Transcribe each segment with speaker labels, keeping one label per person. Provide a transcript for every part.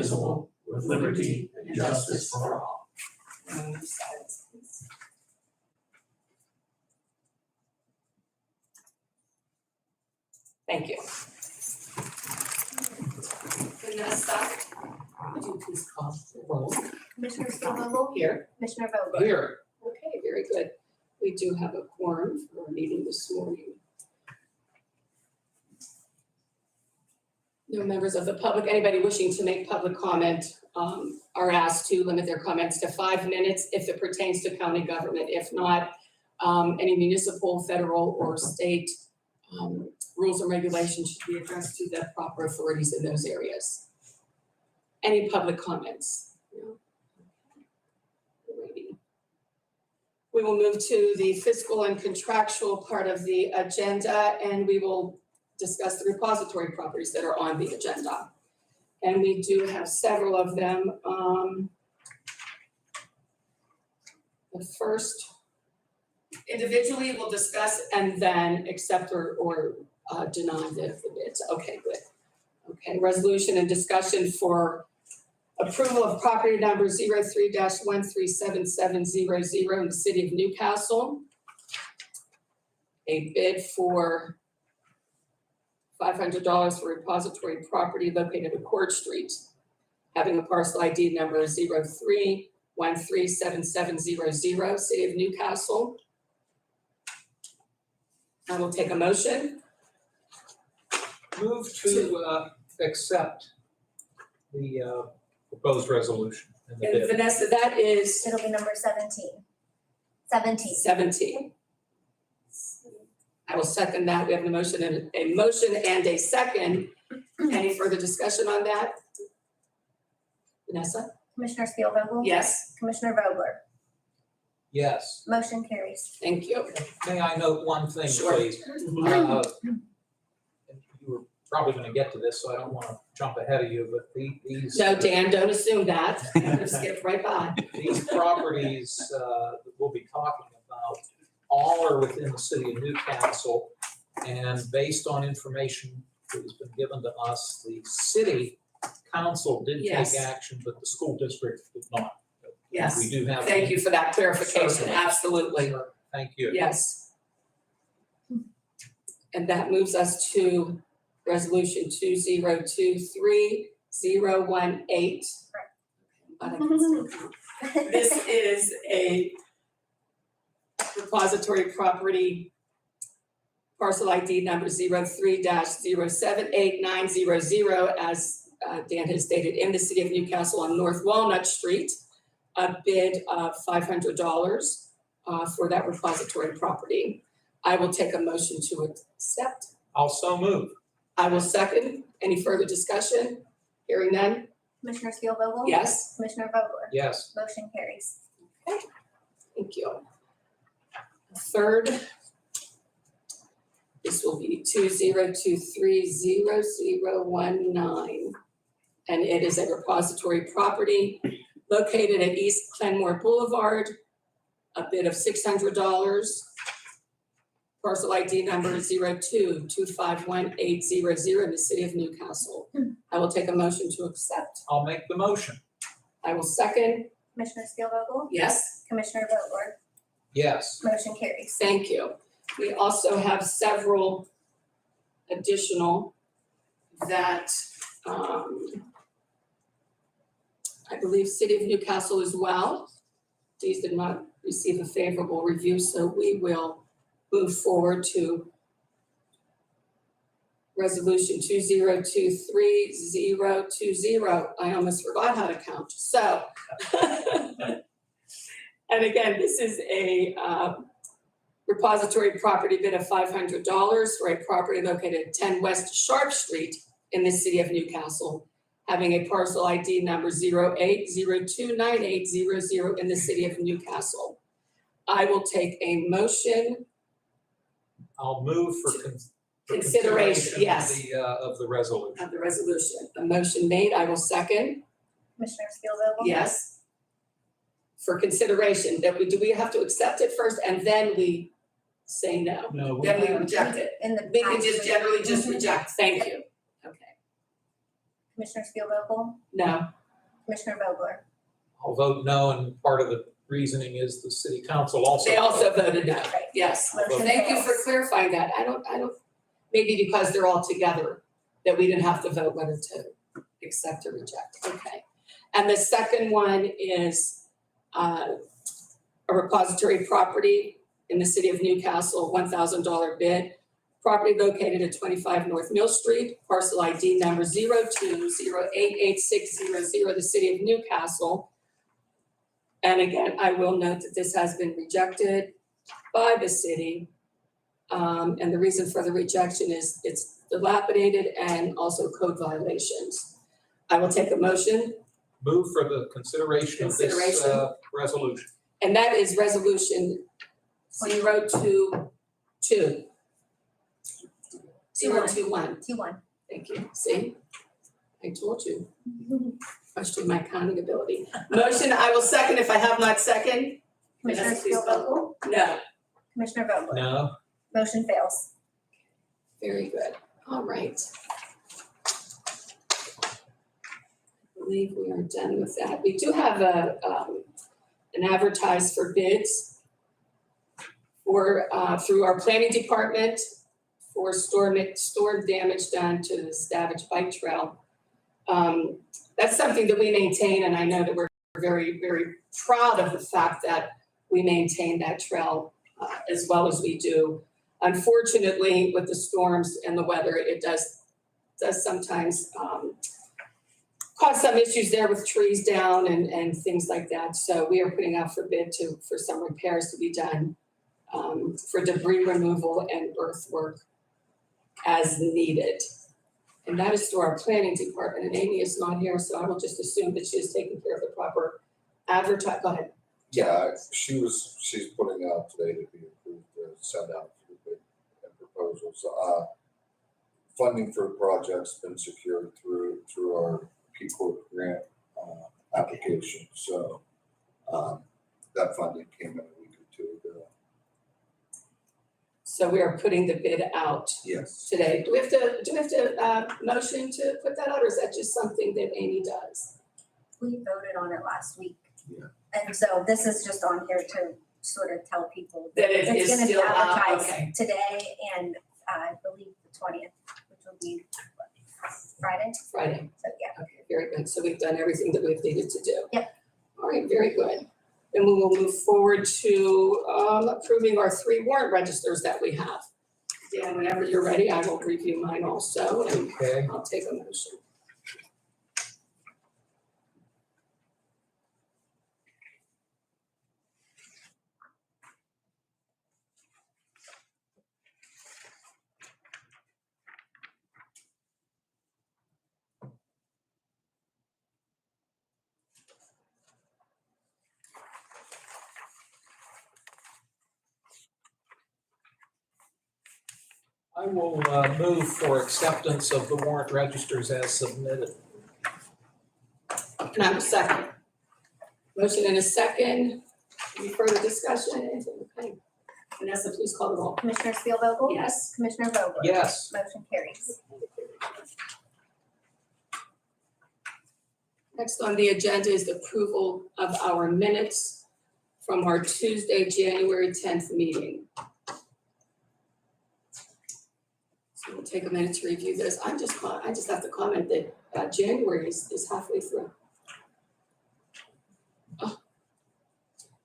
Speaker 1: indivisible, with liberty and justice for all.
Speaker 2: Silence, please. Thank you. Vanessa, would you please call the roll?
Speaker 3: Commissioner Steelvogel?
Speaker 2: Here.
Speaker 3: Commissioner Vogler?
Speaker 1: Here.
Speaker 2: Okay, very good. We do have a quorum for our meeting this morning. No members of the public, anybody wishing to make public comment are asked to limit their comments to 5 minutes if it pertains to county government. If not, any municipal, federal, or state rules and regulations should be addressed to the proper authorities in those areas. Any public comments? No? Alrighty. We will move to the fiscal and contractual part of the agenda, and we will discuss the repository properties that are on the agenda. And we do have several of them. The first, individually we'll discuss and then accept or deny the bids. Okay, good. Okay, resolution and discussion for approval of property number 03-137700 in the city of Newcastle. A bid for $500 for repository property located at Court Street, having a parcel ID number 03-137700, city of Newcastle. I will take a motion.
Speaker 1: Move to accept the proposed resolution and the
Speaker 2: And
Speaker 1: bid.
Speaker 2: Vanessa, that is
Speaker 3: It'll be number 17.
Speaker 2: 17. I will second that. We have a motion and a second. Any further discussion on that? Vanessa?
Speaker 3: Commissioner Steelvogel?
Speaker 2: Yes,
Speaker 3: Commissioner Vogler?
Speaker 1: Yes.
Speaker 3: Motion carries.
Speaker 2: thank you.
Speaker 1: May I note one thing,
Speaker 2: Sure.
Speaker 1: please? You were probably going to get to this, so I don't want to jump ahead of you, but these.
Speaker 2: No, Dan, don't assume that. I'm gonna skip right by.
Speaker 1: These properties that we'll be talking about all are within the city of Newcastle. And based on information that has been given to us, the city council did
Speaker 2: Yes.
Speaker 1: take action, but the school district did not.
Speaker 2: Yes,
Speaker 1: We do have.
Speaker 2: thank you for that clarification.
Speaker 1: Certainly.
Speaker 2: Absolutely.
Speaker 1: Thank you.
Speaker 2: Yes. And that moves us to resolution 2023-018. But I can still count. This is a repository property, parcel ID number 03-078900, as Dan has stated, in the city of Newcastle on North Walnut Street. A bid of $500 for that repository property. I will take a motion to accept.
Speaker 1: Also move.
Speaker 2: I will second. Any further discussion? Hearing none?
Speaker 3: Commissioner Steelvogel?
Speaker 2: Yes?
Speaker 3: Commissioner Vogler?
Speaker 1: Yes.
Speaker 3: Motion carries.
Speaker 2: Thank you. Third, this will be 2023-0019. And it is a repository property located at East Glenmore Boulevard, a bid of $600. Parcel ID number 02-251800 in the city of Newcastle. I will take a motion to accept.
Speaker 1: I'll make the motion.
Speaker 2: I will second.
Speaker 3: Commissioner Steelvogel?
Speaker 2: Yes?
Speaker 3: Commissioner Vogler?
Speaker 1: Yes.
Speaker 3: Motion carries.
Speaker 2: Thank you. We also have several additional that I believe City of Newcastle as well. These did not receive a favorable review, so we will move forward to resolution 2023-020. I almost forgot how to count. So, and again, this is a repository property bid of $500 for a property located at 10 West Sharp Street in the city of Newcastle, having a parcel ID number 08029800 in the city of Newcastle. I will take a motion.
Speaker 1: I'll move for
Speaker 2: Consideration, yes.
Speaker 1: Of the resolution.
Speaker 2: Of the resolution. A motion made, I will second.
Speaker 3: Commissioner Steelvogel?
Speaker 2: Yes. For consideration, do we have to accept it first and then we say no?
Speaker 1: No.
Speaker 2: Then we reject it.
Speaker 3: In the
Speaker 2: We can just
Speaker 3: package.
Speaker 2: generally just reject, thank you. Okay.
Speaker 3: Commissioner Spielvogel,
Speaker 2: No.
Speaker 3: Commissioner Vogler.
Speaker 1: I'll vote no, and part of the reasoning is the city council also.
Speaker 2: They also voted no.
Speaker 3: Right.
Speaker 2: Yes.
Speaker 3: Motion
Speaker 2: Thank you for
Speaker 3: fails.
Speaker 2: clarifying that. I don't, maybe because they're all together, that we didn't have to vote whether to accept or reject. Okay. And the second one is a repository property in the city of Newcastle, $1,000 bid. Property located at 25 North Mill Street, parcel ID number 02088600, the city of Newcastle. And again, I will note that this has been rejected by the city. And the reason for the rejection is it's dilapidated and also code violations. I will take a motion,
Speaker 1: Move for the consideration of this resolution.
Speaker 2: and that is resolution 022. 021.
Speaker 3: T1.
Speaker 2: Thank you. See? I told you. Question my counting ability. Motion, I will second if I have not second.
Speaker 3: Commissioner
Speaker 2: Vanessa, please vote.
Speaker 3: Spielvogel,
Speaker 2: No.
Speaker 3: Commissioner Vogler.
Speaker 1: No,
Speaker 3: Motion fails.
Speaker 2: Very good. All right. I believe we are done with that. We do have an advertise for bids for, through our planning department for storm damage done to the Stavage Bike Trail. That's something that we maintain, and I know that we're very, very proud of the fact that we maintain that trail as well as we do. Unfortunately, with the storms and the weather, it does sometimes cause some issues there with trees down and things like that. So we are putting out for bid for some repairs to be done for debris removal and earthwork as needed. And that is through our planning department, and Amy is not here, so I will just assume that she is taking care of the proper advertise. Go ahead.
Speaker 4: Yeah, she's putting out today to be approved to send out for the bid and proposals. Funding for the project's been secured through our P Corp grant application. So that funding came in a week or two ago.
Speaker 2: So we are putting the bid out
Speaker 4: Yes.
Speaker 2: today. Do we have to motion to put that out, or is that just something that Amy does?
Speaker 3: We voted on it last week.
Speaker 4: Yeah.
Speaker 3: And so this is just on here to sort of tell people
Speaker 2: That it
Speaker 3: it's
Speaker 2: is
Speaker 3: gonna be
Speaker 2: still out,
Speaker 3: advertised
Speaker 2: okay.
Speaker 3: today and I believe the 20th, which will be what, Friday.
Speaker 2: Friday.
Speaker 3: So yeah.
Speaker 2: Okay, very good. So we've done everything that we've needed to do.
Speaker 3: Yep.
Speaker 2: All right, very good. Then we will move forward to approving our 3 warrant registers that we have. Dan, whenever you're ready, I will review mine also, and
Speaker 1: okay.
Speaker 2: I'll take a motion.
Speaker 1: I will move for acceptance of the warrant registers as submitted.
Speaker 2: And I have a second. Motion and a second. Any further discussion? Anything? Okay. Vanessa, please call the roll.
Speaker 3: Commissioner Spielvogel?
Speaker 2: Yes.
Speaker 3: Commissioner Vogler?
Speaker 1: Yes,
Speaker 3: Motion carries.
Speaker 2: Next on the agenda is the approval of our minutes from our Tuesday, January 10th meeting. So we'll take a minute to review this. I just have to comment that January is halfway through. Oh.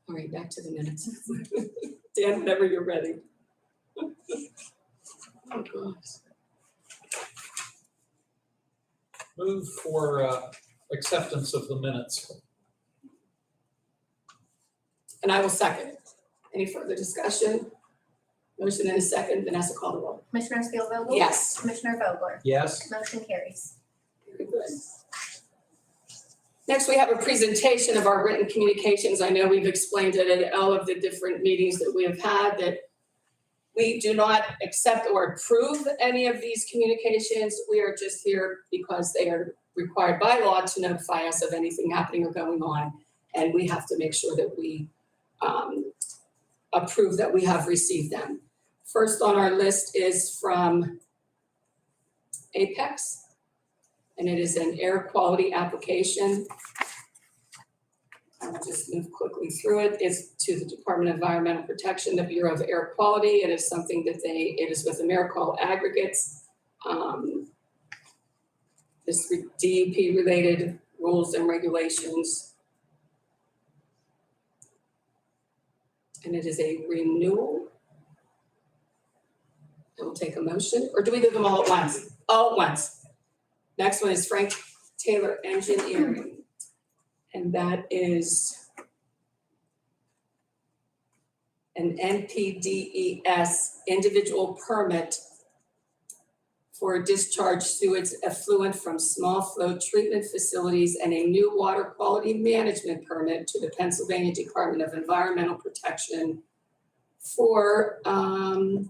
Speaker 2: All right, back to the minutes. Dan, whenever you're ready. Oh, gosh.
Speaker 1: move for acceptance of the minutes.
Speaker 2: And I will second. Any further discussion? Motion and a second. Vanessa, call the roll.
Speaker 3: Commissioner Spielvogel?
Speaker 2: Yes.
Speaker 3: Commissioner Vogler?
Speaker 1: Yes,
Speaker 3: Motion carries.
Speaker 2: Very good. Next, we have a presentation of our written communications. I know we've explained it at all of the different meetings that we have had that we do not accept or approve any of these communications. We are just here because they are required by law to notify us of anything happening or going on. And we have to make sure that we approve that we have received them. First on our list is from Apex. and it is an air quality application. I'll just move quickly through it. It's to the Department of Environmental Protection, the Bureau of Air Quality. It is something that it is with Americol Aggregates. This DEP related rules and regulations. And it is a renewal. I will take a motion, or do we do them all at once? All at once. Next one is Frank Taylor Engineering. And that is an NPDES individual permit for discharge sewage effluent from small flow treatment facilities and a new water quality management permit to the Pennsylvania Department of Environmental Protection for an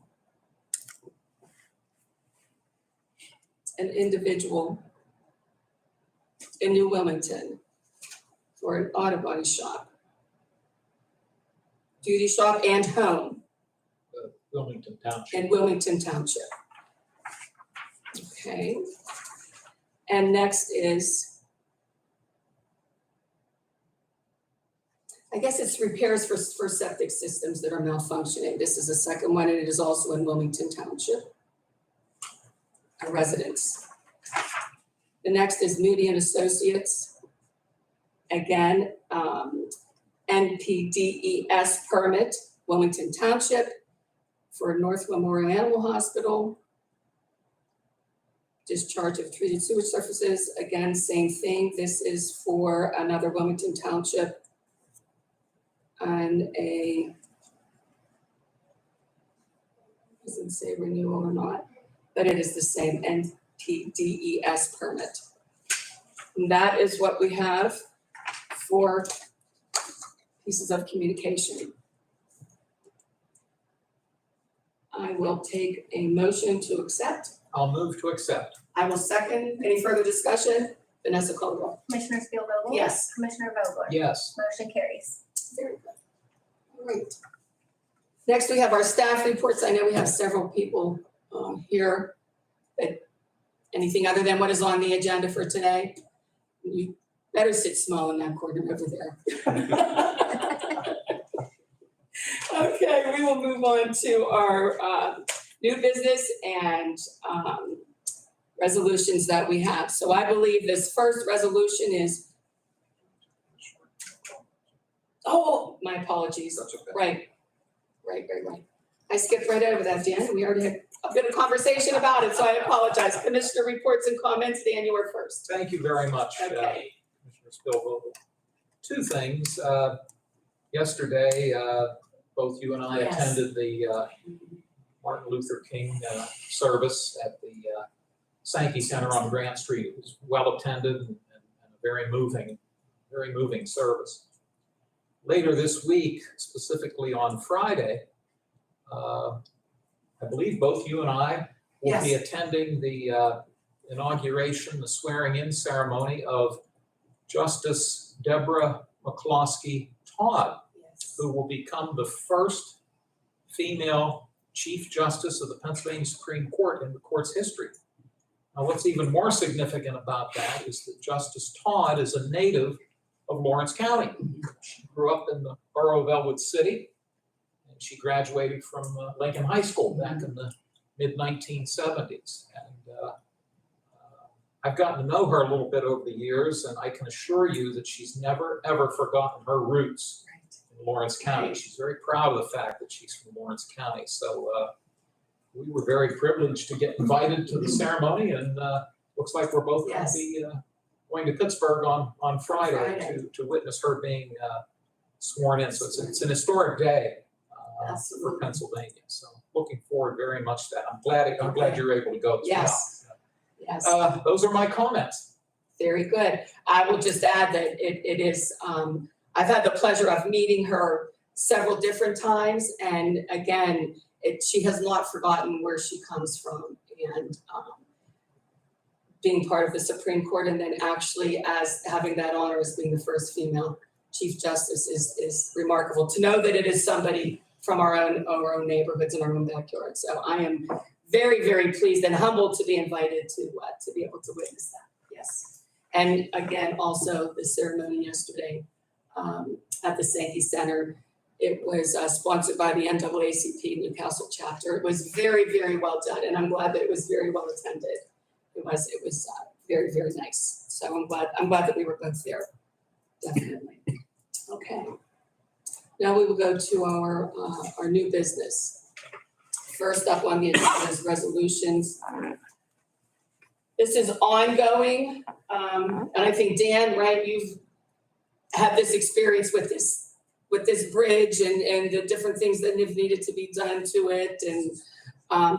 Speaker 2: individual in New Wilmington for an auto body shop, duty shop and home
Speaker 1: Wilmington Township.
Speaker 2: in Wilmington Township. Okay. And next is, I guess it's repairs for septic systems that are malfunctioning. This is the second one, and it is also in Wilmington Township, a residence. The next is Moody and Associates. Again, NPDES permit, Wilmington Township for North Memorial Animal Hospital. Discharge of treated sewage surfaces, again, same thing. This is for another Wilmington Township and doesn't say renewal or not, but it is the same NPDES permit. And that is what we have for pieces of communication. I will take a motion to accept.
Speaker 1: I'll move to accept.
Speaker 2: I will second. Any further discussion? Vanessa, call the roll.
Speaker 3: Commissioner Spielvogel?
Speaker 2: Yes.
Speaker 3: Commissioner Vogler?
Speaker 1: Yes.
Speaker 3: Motion carries.
Speaker 2: Very good. All right. Next, we have our staff reports. I know we have several people here. But anything other than what is on the agenda for today? You better sit small in that corner over there. Okay, we will move on to our new business and resolutions that we have. So I believe this first resolution is, oh, my apologies.
Speaker 4: That's okay.
Speaker 2: Right. I skipped right over that, Dan. We already had a bit of conversation about it, so I apologize. Commissioner reports and comments. Dan, you were first.
Speaker 1: Thank you very much,
Speaker 2: Okay.
Speaker 1: Commissioner Spielvogel. Two things. Yesterday, both you and I
Speaker 2: Yes.
Speaker 1: attended the Martin Luther King service at the Sankey Center on Grant Street. It was well attended and a very moving service. Later this week, specifically on Friday, I believe both you and I will be attending the inauguration, the swearing-in ceremony of Justice Deborah McCloskey Todd, who will become the first female Chief Justice of the Pennsylvania Supreme Court in the court's history. Now, what's even more significant about that is that Justice Todd is a native of Lawrence County. She grew up in the borough of Elwood City, and she graduated from Lincoln High School back in the mid-1970s. And I've gotten to know her a little bit over the years, and I can assure you that she's never, ever forgotten her roots in Lawrence County. She's very proud of the fact that she's from Lawrence County. So we were very privileged to get invited to the ceremony, and looks like we're both going to be going to Pittsburgh on Friday to witness her being sworn in. So it's an historic day for Pennsylvania. So looking forward very much to that. I'm glad you're able to go as well.
Speaker 2: Yes.
Speaker 1: Those are my comments.
Speaker 2: Very good. I will just add that it is, I've had the pleasure of meeting her several different times. And again, she has not forgotten where she comes from. And being part of the Supreme Court, and then actually as having that honor as being the first female Chief Justice is remarkable. To know that it is somebody from our own neighborhoods and our own backyard. So I am very, very pleased and humbled to be invited to be able to witness that. Yes. And again, also the ceremony yesterday at the Sankey Center, it was sponsored by the NAACP Newcastle chapter. It was very, very well done, and I'm glad that it was very well attended. It was very, very nice. So I'm glad that we were both there, definitely. Okay. Now we will go to our new business. First up on the agenda is resolutions. This is ongoing, and I think, Dan, right, you've had this experience with this bridge and the different things that have needed to be done to it, and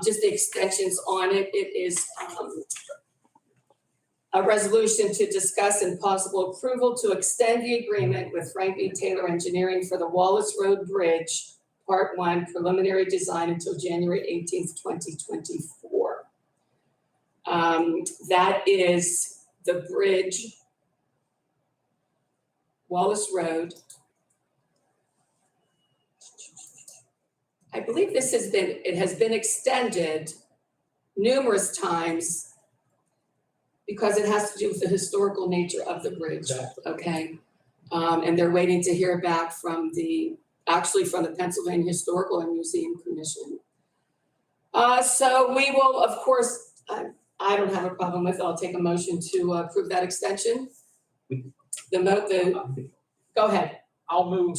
Speaker 2: just the extensions on it. It is a resolution to discuss and possible approval to extend the agreement with Frank B. Taylor Engineering for the Wallace Road Bridge, Part 1, preliminary design until January 18th, 2024. That is the bridge, Wallace Road. I believe it has been extended numerous times because it has to do with the historical nature of the bridge.
Speaker 1: Exactly.
Speaker 2: Okay. And they're waiting to hear back from the Pennsylvania Historical and Museum Commission. So we will, of course, I don't have a problem with it. I'll take a motion to approve that extension. Go ahead.
Speaker 1: I'll move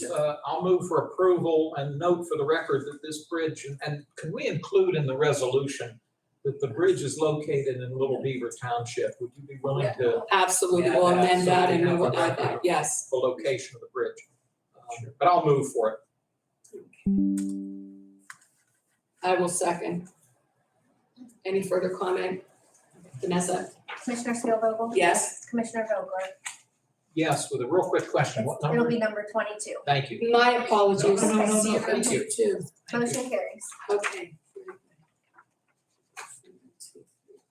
Speaker 1: for approval and note for the record that this bridge, and can we include in the resolution that the bridge is located in Little Beaver Township? Would you be willing to?
Speaker 2: Absolutely, we'll amend that and we will add that, yes.
Speaker 1: The location of the bridge. But I'll move for it.
Speaker 2: I will second. Any further comment? Vanessa?
Speaker 3: Commissioner Spielvogel?
Speaker 2: Yes.
Speaker 3: Commissioner Vogler?
Speaker 1: Yes, with a real quick question. What
Speaker 3: It'll
Speaker 1: number?
Speaker 3: be number 22.
Speaker 1: Thank you.
Speaker 2: My apologies.
Speaker 3: No.
Speaker 1: Thank you.
Speaker 2: Too.
Speaker 3: Motion carries.
Speaker 2: Okay.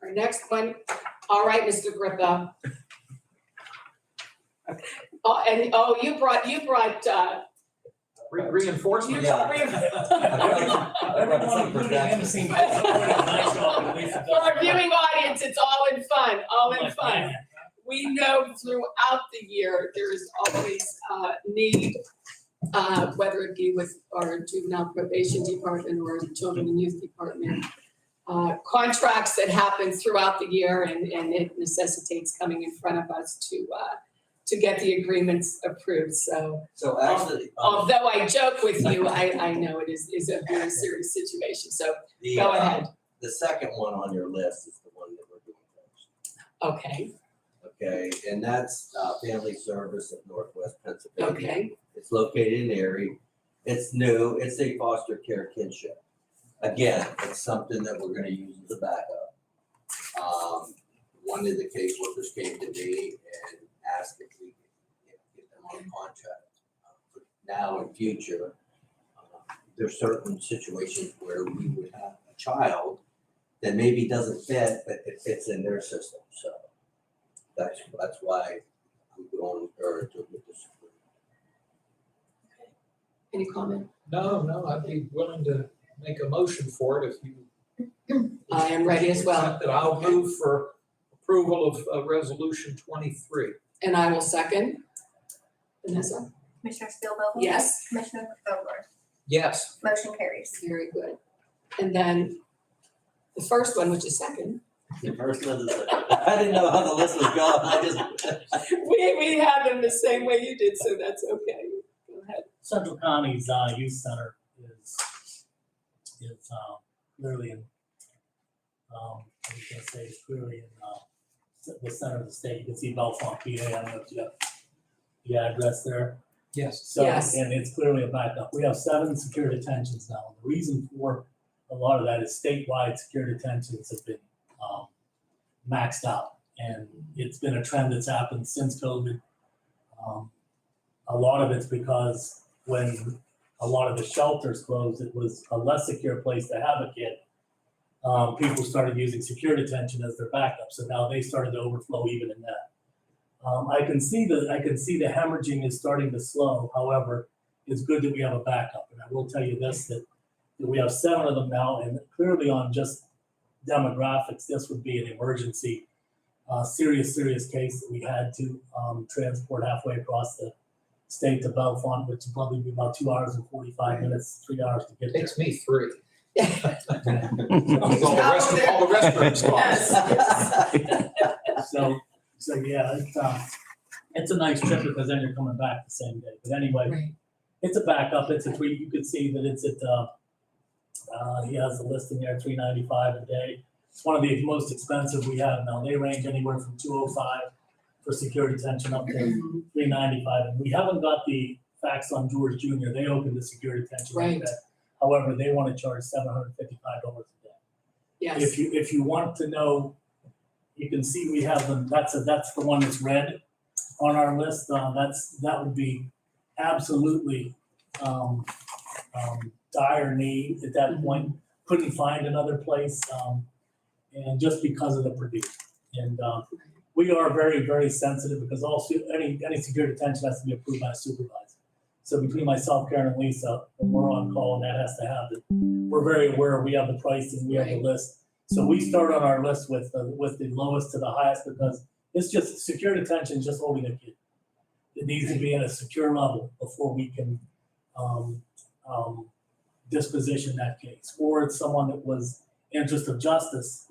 Speaker 2: Our next one, all right, Mr. Grippo. You brought
Speaker 1: Reinforcement?
Speaker 2: For our viewing audience, it's all in fun. We know throughout the year, there is always need, whether it be with our juvenile probation department or the children and youth department, contracts that happen throughout the year, and it necessitates coming in front of us to get the agreements approved. So
Speaker 5: actually,
Speaker 2: although I joke with you, I know it is a very serious situation. So go ahead.
Speaker 5: The second one on your list is the one that we're doing first.
Speaker 2: Okay.
Speaker 5: Okay, and that's Family Service of Northwest Pennsylvania.
Speaker 2: Okay.
Speaker 5: It's located in Erie. It's new. It's a foster care kinship. Again, it's something that we're going to use as a backup. One of the caseworkers came to me and asked if we could get them on a contract. But now in future, there's certain situations where we would have a child that maybe doesn't fit, but it fits in their system. So that's why I'm going to with this.
Speaker 2: Any comment?
Speaker 1: No, I'd be willing to make a motion for it if you.
Speaker 2: I am ready as well.
Speaker 1: Accept it. I'll move for approval of resolution 23.
Speaker 2: And I will second. Vanessa?
Speaker 3: Commissioner Spielvogel?
Speaker 2: Yes.
Speaker 3: Commissioner Vogler?
Speaker 1: Yes.
Speaker 3: Motion carries.
Speaker 2: Very good. And then the first one, which is second.
Speaker 5: The first one is, I didn't know how the list was going. I just.
Speaker 2: We have them the same way you did, so that's okay. Go ahead.
Speaker 6: Central County's youth center is clearly in, I was gonna say it's clearly in the center of the state. You can see Bellefonte, PA. I don't know if you have the address there.
Speaker 1: Yes.
Speaker 6: So,
Speaker 2: Yes.
Speaker 6: and it's clearly a backup. We have 7 secure detentions now. The reason for a lot of that is statewide secure detentions have been maxed out. And it's been a trend that's happened since COVID. A lot of it's because when a lot of the shelters closed, it was a less secure place to have a kid. People started using secure detention as their backup. So now they started to overflow even in that. I can see the hemorrhaging is starting to slow. However, it's good that we have a backup. And I will tell you this, that we have 7 of them now, and clearly on just demographics, this would be an emergency serious case that we had to transport halfway across the state to Bellefonte, which would probably be about 2 hours and 45 minutes, 3 hours to get there.
Speaker 1: Takes me 3.
Speaker 2: Yes,
Speaker 1: All the restroom spots.
Speaker 2: yes.
Speaker 6: So yeah, it's a nice trip because then you're coming back the same day. But anyway,
Speaker 2: Right.
Speaker 6: it's a backup. It's a three. You can see that it's at. He has the listing there, $395 a day. It's one of the most expensive we have now. They range anywhere from $205 for security detention up to $395. And we haven't got the facts on George Jr. They opened the security detention like
Speaker 2: Right.
Speaker 6: that. However, they want to charge $755 a day.
Speaker 2: Yes.
Speaker 6: If you want to know, you can see we have them. That's the one that's red on our list. That would be absolutely dire need at that point. Couldn't find another place, and just because of the per diem. And we are very, very sensitive because any security detention has to be approved by a supervisor. So between myself, Karen, and Lisa, when we're on call and that has to happen, we're very aware we have the pricing, we have the list. So we start on our list with the lowest to the highest because it's just security detention, just holding a kid. It needs to be at a secure level before we can disposition that case. Or it's someone that was interest of justice,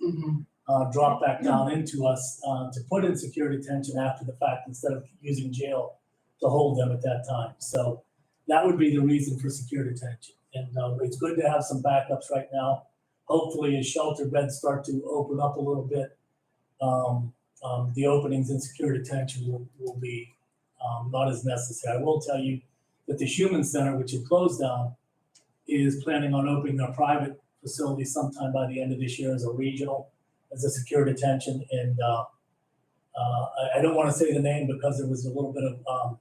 Speaker 6: dropped back down into us to put in security detention after the fact instead of using jail to hold them at that time. So that would be the reason for security detention. And it's good to have some backups right now. Hopefully as shelter beds start to open up a little bit, the openings in security detention will be not as necessary. I will tell you that the Human Center, which had closed down, is planning on opening a private facility sometime by the end of this year as a regional, as a secure detention. And I don't want to say the name because there was a little bit of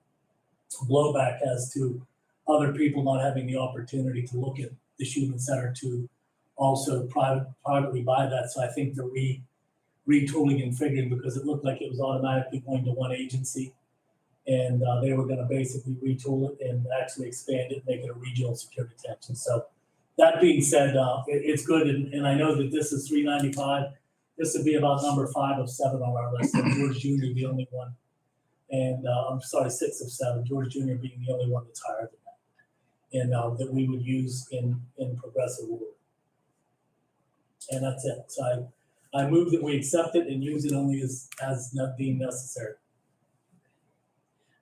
Speaker 6: blowback as to other people not having the opportunity to look at the Human Center to also privately buy that. So I think they're retooling and figuring because it looked like it was automatically going to one agency. And they were going to basically retool it and actually expand it, make it a regional security detention. So that being said, it's good. And I know that this is $395. This would be about number 5 of 7 on our list. And George Jr. the only one. And I'm sorry, 6 of 7. George Jr. being the only one that's higher than that. And that we would use in progressive order. And that's it. So I move that we accept it and use it only as not deemed necessary.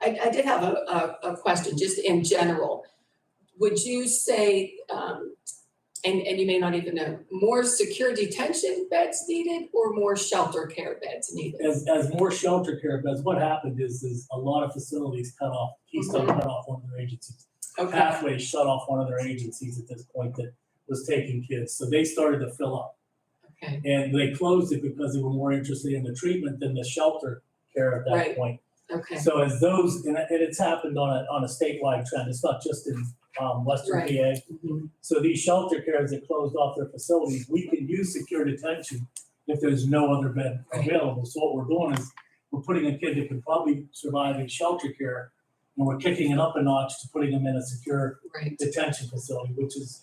Speaker 2: I did have a question, just in general. Would you say, and you may not even know, more secure detention beds needed or more shelter care beds needed?
Speaker 6: As more shelter care beds, what happened is a lot of facilities cut off, Keystone cut off one of their agencies.
Speaker 2: Okay,
Speaker 6: Pathway shut off one of their agencies at this point that was taking kids. So they started to fill up.
Speaker 2: okay,
Speaker 6: And they closed it because they were more interested in the treatment than the shelter care at that
Speaker 2: Right.
Speaker 6: point.
Speaker 2: okay,
Speaker 6: So as those, and it's happened on a statewide trend, it's not just in Western
Speaker 2: Right.
Speaker 6: PA.
Speaker 2: Mhm.
Speaker 6: So these shelter cares that closed off their facilities, we can use secure detention if there's no other bed
Speaker 2: Right.
Speaker 6: available. So what we're doing is we're putting a kid that could probably survive in shelter care and we're kicking it up a notch to putting them in a secure
Speaker 2: right,
Speaker 6: detention facility, which is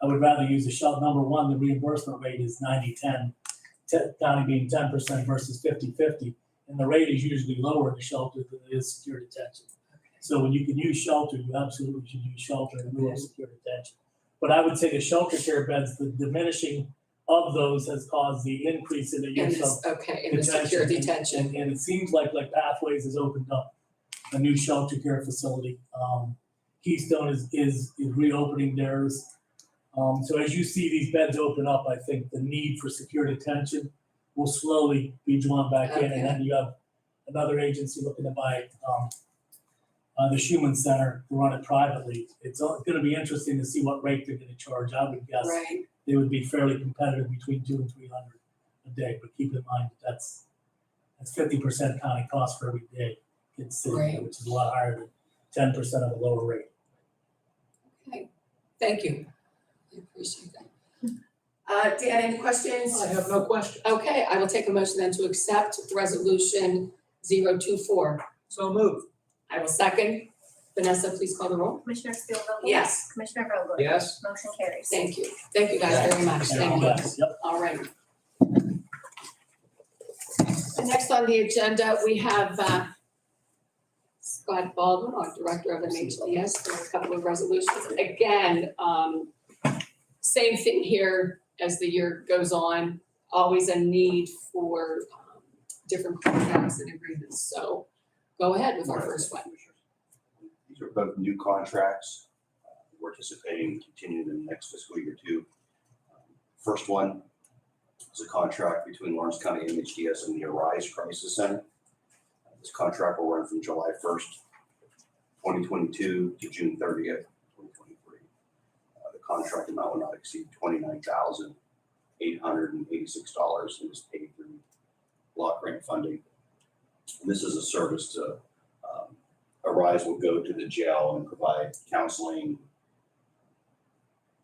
Speaker 6: I would rather use a shelter. Number one, the reimbursement rate is 90-10, county being 10% versus 50-50. And the rate is usually lower in the shelter than it is secure detention. So when you can use shelter, you absolutely should use shelter in lieu of secure detention. But I would say the shelter care beds, the diminishing of those has caused the increase in the
Speaker 2: in
Speaker 6: use of
Speaker 2: this, okay, in the secure detention,
Speaker 6: and it seems like Pathways has opened up a new shelter care facility. Keystone is reopening theirs. So as you see these beds open up, I think the need for secure detention will slowly be drawn back in. And then you have another agency looking to buy the Human Center to run it privately. It's going to be interesting to see what rate they're going to charge. I would guess
Speaker 2: right,
Speaker 6: they would be fairly competitive between $200 and $300 a day. But keep in mind that's 50% county cost for every day it's sitting there,
Speaker 2: Right.
Speaker 6: which is a lot higher than 10% of a lower rate.
Speaker 2: okay, thank you. I appreciate that. Dan, any questions?
Speaker 1: I have no questions.
Speaker 2: Okay, I will take a motion then to accept resolution 024.
Speaker 1: So moved.
Speaker 2: I will second. Vanessa, please call the roll.
Speaker 3: Commissioner Steelvogel?
Speaker 2: Yes.
Speaker 3: Commissioner Vogler?
Speaker 1: Yes.
Speaker 3: Motion carries.
Speaker 2: Thank you. Thank you guys very much.
Speaker 6: Thank
Speaker 2: Thank
Speaker 6: you
Speaker 2: you.
Speaker 6: guys. Yep.
Speaker 2: All right. Next on the agenda, we have Scott Baldwin, our Director of NHDS, for a couple of resolutions. Again, same thing here as the year goes on, always a need for different contracts and agreements. So go ahead with our first one.
Speaker 7: These are both new contracts. We're anticipating continuing in the next fiscal year too. First one is a contract between Lawrence County MHDS and the Arise Crisis Center. This contract will run from July 1st, 2022 to June 30th, 2023. The contract amount will not exceed $29,886 and is paid through block grant funding. And this is a service to Arise will go to the jail and provide counseling,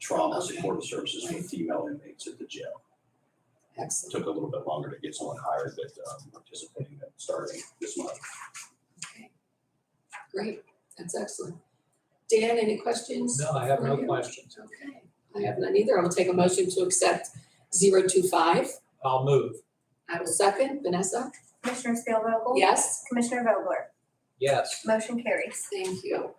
Speaker 7: trauma supportive services for female inmates at the jail.
Speaker 2: Excellent.
Speaker 7: Took a little bit longer to get someone hired, but we're anticipating that starting this month.
Speaker 2: Okay. Great. That's excellent. Dan, any questions?
Speaker 1: No, I have no
Speaker 2: for you?
Speaker 1: questions.
Speaker 2: Okay. I have none either. I will take a motion to accept 025.
Speaker 1: I'll move.
Speaker 2: I will second. Vanessa?
Speaker 3: Commissioner Spielvogel?
Speaker 2: Yes?
Speaker 3: Commissioner Vogler?
Speaker 1: Yes.
Speaker 3: Motion carries.
Speaker 2: Thank you.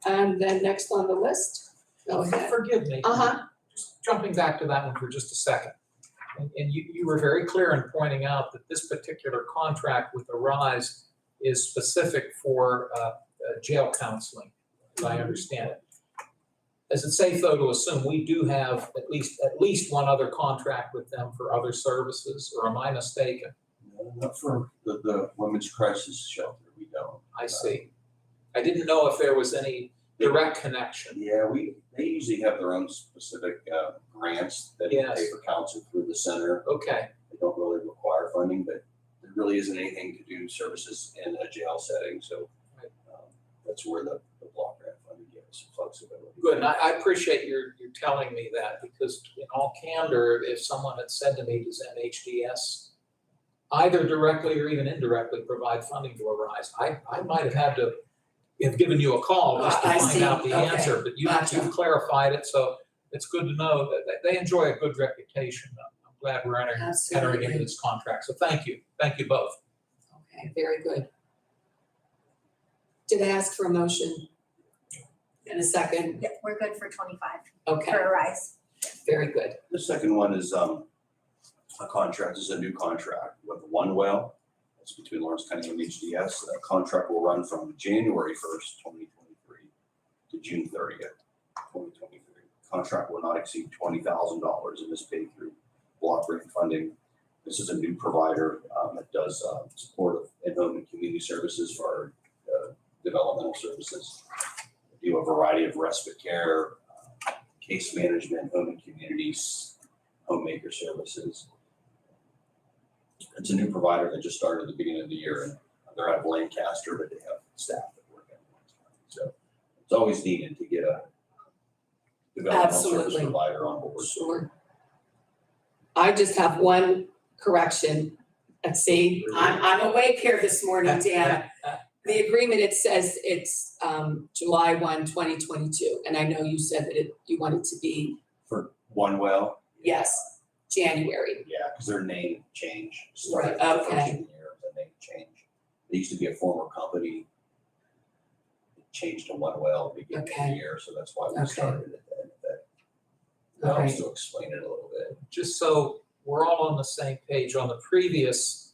Speaker 2: And then next on the list, go ahead.
Speaker 1: Forgive me.
Speaker 2: Uh-huh.
Speaker 1: Just jumping back to that one for just a second. And you were very clear in pointing out that this particular contract with Arise is specific for jail counseling, as I understand it. Is it safe though to assume we do have at least one other contract with them for other services, or am I mistaken?
Speaker 7: Not for the women's crisis shelter, we don't.
Speaker 1: I see. I didn't know if there was any direct connection.
Speaker 7: Yeah, they usually have their own specific grants that
Speaker 1: Yes.
Speaker 7: pay for counseling through the center.
Speaker 1: Okay,
Speaker 7: They don't really require funding, but there really isn't anything to do services in a jail setting, so that's where the block grant funding gives some flexibility.
Speaker 1: good. And I appreciate your telling me that, because in all candor, if someone had said to me, does NHDS either directly or even indirectly provide funding to Arise, I might have had to have given you a call just to
Speaker 2: I
Speaker 1: find
Speaker 2: see.
Speaker 1: out the
Speaker 2: Okay.
Speaker 1: answer, but you've
Speaker 2: Gotcha.
Speaker 1: clarified it, so it's good to know that they enjoy a good reputation. I'm glad we're entering into
Speaker 2: Absolutely.
Speaker 1: this contract, so thank you both.
Speaker 2: Okay, very good. Did I ask for a motion? In a second?
Speaker 3: Yep, we're good for 25
Speaker 2: Okay,
Speaker 3: for Arise.
Speaker 2: very good.
Speaker 7: The second one is a contract, this is a new contract with One Well. It's between Lawrence County and HDS. That contract will run from January 1st, 2023 to June 30th, 2023. Contract will not exceed $20,000 and is paid through block grant funding. This is a new provider that does support of in-home and community services for our developmental services. They do a variety of respite care, case management, home and communities, homemaker services. It's a new provider that just started at the beginning of the year, and they're out of Lancaster, but they have staff that work at Lawrence County. So it's always needed to get a developmental service
Speaker 2: Absolutely.
Speaker 7: provider on board.
Speaker 2: Sure. I just have one correction. Let's see, I'm awake here this morning, Dan. The agreement, it says it's July 1, 2022, and I know you said that you want it to be,
Speaker 7: For One Well.
Speaker 2: yes, January.
Speaker 7: Yeah, because their name changed.
Speaker 2: Right,
Speaker 7: Started the first
Speaker 2: okay.
Speaker 7: of the year, the name changed. They used to be a former company. It changed to One Well at the beginning of
Speaker 2: Okay.
Speaker 7: the year, so that's why we
Speaker 2: Okay.
Speaker 7: started at the end of that.
Speaker 2: All
Speaker 7: I'll
Speaker 2: right.
Speaker 7: also explain it a little bit.
Speaker 1: Just so we're all on the same page, on the previous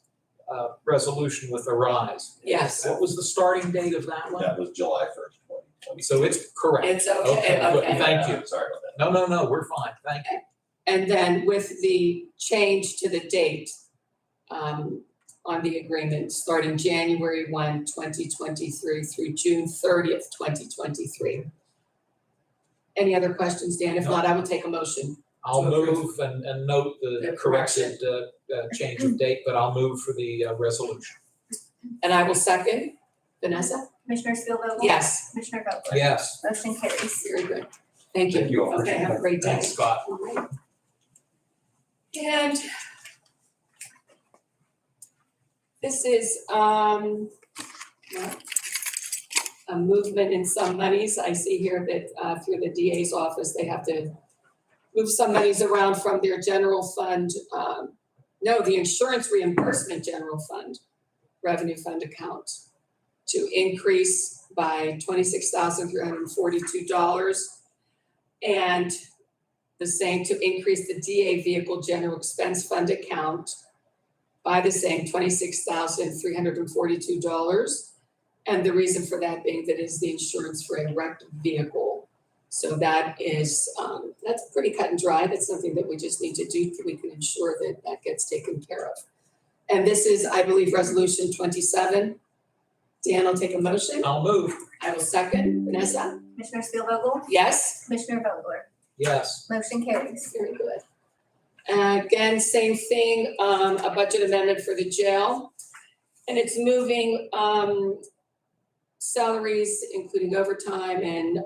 Speaker 1: resolution with Arise.
Speaker 2: Yes.
Speaker 1: What was the starting date of that one?
Speaker 7: That was July 1st, 2020.
Speaker 1: So it's correct.
Speaker 2: It's okay,
Speaker 1: good.
Speaker 2: okay.
Speaker 1: Thank you.
Speaker 7: Sorry about that.
Speaker 1: No, we're fine. Thank you.
Speaker 2: And then with the change to the date on the agreement, starting January 1, 2023 through June 30th, 2023. Any other questions, Dan? If
Speaker 1: No.
Speaker 2: not, I will take a motion.
Speaker 1: I'll
Speaker 2: To approve.
Speaker 1: move and note the
Speaker 2: The correction.
Speaker 1: corrected change of date, but I'll move for the resolution.
Speaker 2: And I will second. Vanessa?
Speaker 3: Commissioner Spielvogel?
Speaker 2: Yes,
Speaker 3: Commissioner Vogler?
Speaker 1: Yes.
Speaker 3: Motion carries.
Speaker 2: very good. Thank you.
Speaker 7: Thank you all.
Speaker 2: Okay, have a great day.
Speaker 1: Thanks, Scott.
Speaker 2: All right. And this is, well, a movement in some monies. I see here that, through the DA's office, they have to move some monies around from their general fund, no, the insurance reimbursement general fund, revenue fund account to increase by $26,342. And the same to increase the DA vehicle general expense fund account by the same $26,342. And the reason for that being that is the insurance for a wrecked vehicle. So that is, that's pretty cut and dry. That's something that we just need to do so we can ensure that that gets taken care of. And this is, I believe, resolution 27. Dan will take a motion.
Speaker 1: I'll move.
Speaker 2: I will second. Vanessa?
Speaker 3: Commissioner Spielvogel,
Speaker 2: Yes?
Speaker 3: Commissioner Vogler,
Speaker 1: Yes.
Speaker 3: motion carries.
Speaker 2: Very good. Again, same thing, a budget amendment for the jail. And it's moving salaries, including overtime and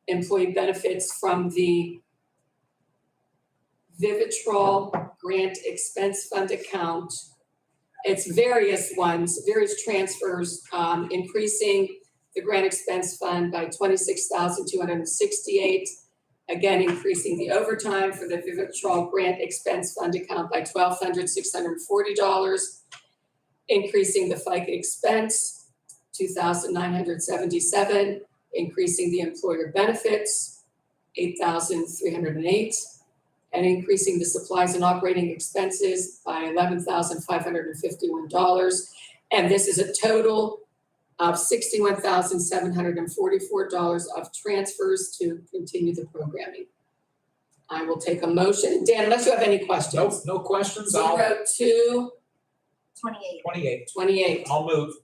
Speaker 2: employee benefits from the Vivitrol grant expense fund account. It's various ones, various transfers, increasing the grant expense fund by $26,268. Again, increasing the overtime for the Vivitrol grant expense fund account by $1,200,640. Increasing the FICA expense, $2,977. Increasing the employer benefits, $8,308. And increasing the supplies and operating expenses by $11,551. And this is a total of $61,744 of transfers to continue the programming. I will take a motion. Dan, unless you have any questions.
Speaker 1: Nope, no questions. I'll,
Speaker 3: 28.
Speaker 2: 0228.
Speaker 1: I'll move.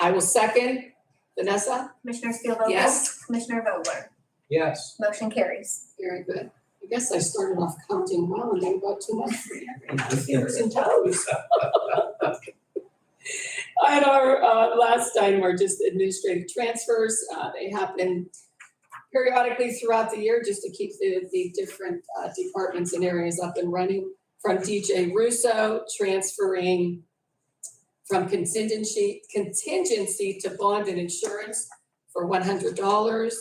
Speaker 2: I will second. Vanessa?
Speaker 3: Commissioner Spielvogel,
Speaker 2: Yes.
Speaker 3: Commissioner Vogler,
Speaker 1: Yes.
Speaker 3: motion carries.
Speaker 2: Very good. I guess I started off counting well and then got too much for you. My fingers and toes. And our last item are just administrative transfers. They happen periodically throughout the year just to keep the different departments and areas up and running. From DJ Russo, transferring from contingency to bond and insurance for $100.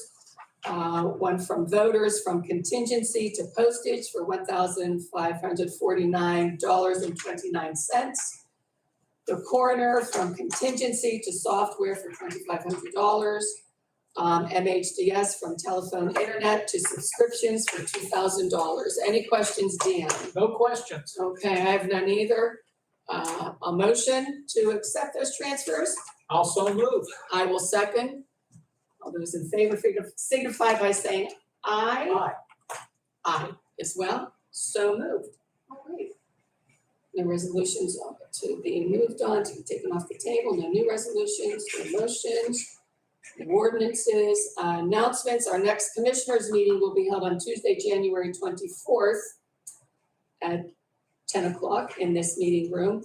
Speaker 2: One from voters from contingency to postage for $1,549.29. The coroner from contingency to software for $2,500. MHDS from telephone internet to subscriptions for $2,000. Any questions, Dan?
Speaker 1: No questions.
Speaker 2: Okay, I have none either. A motion to accept those transfers?
Speaker 1: Also move.
Speaker 2: I will second. All those in favor signify by saying aye.
Speaker 1: Aye.
Speaker 2: Aye as well. So moved. All right. No resolutions to be moved on, to be taken off the table. No new resolutions, no motions, no ordinances. Announcements. Our next commissioners meeting will be held on Tuesday, January 24th at 10 o'clock in this meeting room.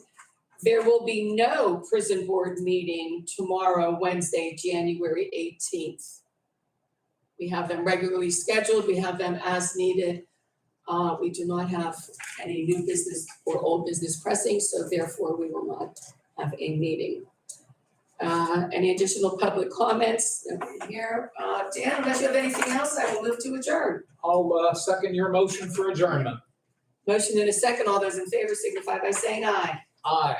Speaker 2: There will be no prison board meeting tomorrow, Wednesday, January 18th. We have them regularly scheduled. We have them as needed. We do not have any new business or old business pressing, so therefore we will not have a meeting. Any additional public comments? Nobody here. Dan, unless you have anything else, I will move to adjourn.
Speaker 1: I'll second your motion for adjournment.
Speaker 2: Motion in a second. All those in favor signify by saying aye.
Speaker 1: Aye.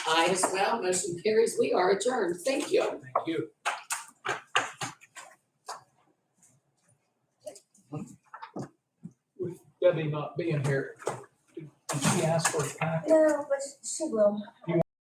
Speaker 2: Aye as well. Motion carries. We are adjourned. Thank you.
Speaker 1: Thank you. With Debbie not being here, did she ask for a packet?
Speaker 3: No, but she will.